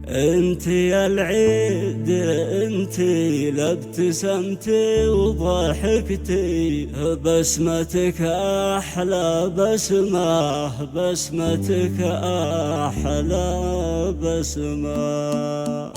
انت يا العيد انت لابتسمتي وضحكتي، بسمتك احلى بسمه، بسمتك احلى بسمه.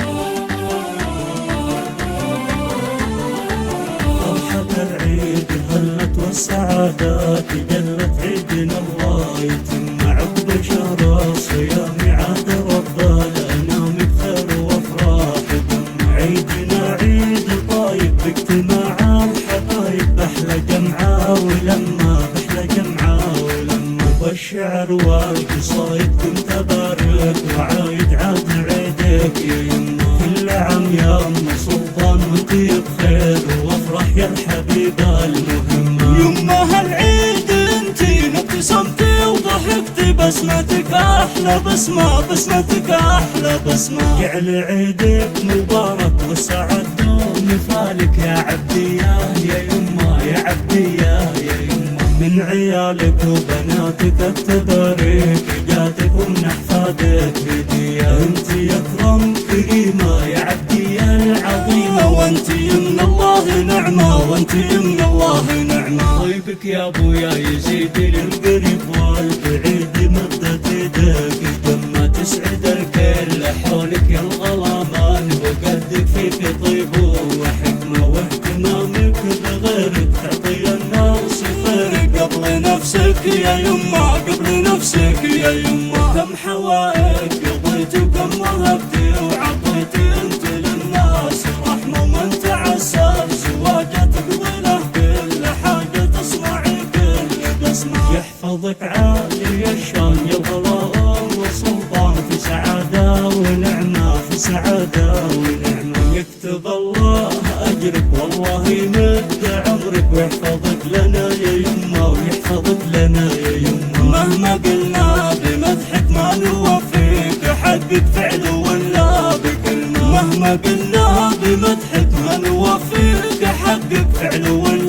فرحة العيد هلت والسعادات جلت، عيدنا الله يتم عقب شهر الصيام، عاد رب الانام بخير وافراح دم. عيدنا عيد طايب باجتماع الحبايب، احلى جمعه ولما، احلى جمعه ولما. والشعر والقصايد كنت ابارك وعايد، عاد عيدك يا يما، كل عام يا ام سلطان وانتي بخير وافرح يا الحبيبه المهمه. يما هالعيد انتي ابتسمتي وضحكتي، بسمتك احلى بسمه، بسمتك احلى بسمه. جعل عيدك مبارك والسعد دوم مثالك يا عبدي يا يما، يا عبدي يا يما. من عيالك وبناتك التباريك جاتك، ومن احفادك هديه. انتي اكرم كريمه يا عبدي العظيمه، وانتي من الله نعمه، وانتي من الله نعمه. طيبك يا ابويا يزيد للقريب والبعيد، مدت يدك لما تسعد الكل حولك يا الغلامان، وقدك في طيب وحكمه واهتمامك بغيرك، تعطي الناس خيرك قبل نفسك يا يما، قبل نفسك يا يما. كم حوائج قضيت وكم وهبتي وعطيتي انت للناس رحمه، ومن تعسر زواجه تقضي له كل حاجه، تصنعي كل بسمه. يحفظك عالي الشان يا الغلام والسلطان، في سعاده ونعمه، في سعاده ونعمه. يكتب الله اجرك والله يمد عمرك، ويحفظك لنا يا يما، ويحفظك لنا يا يما. مهما قلنا بمدحك ما نوفيك حقك فعل ولا بكلمه، مهما قلنا بمدحك ما نوفيك حقك فعل ولا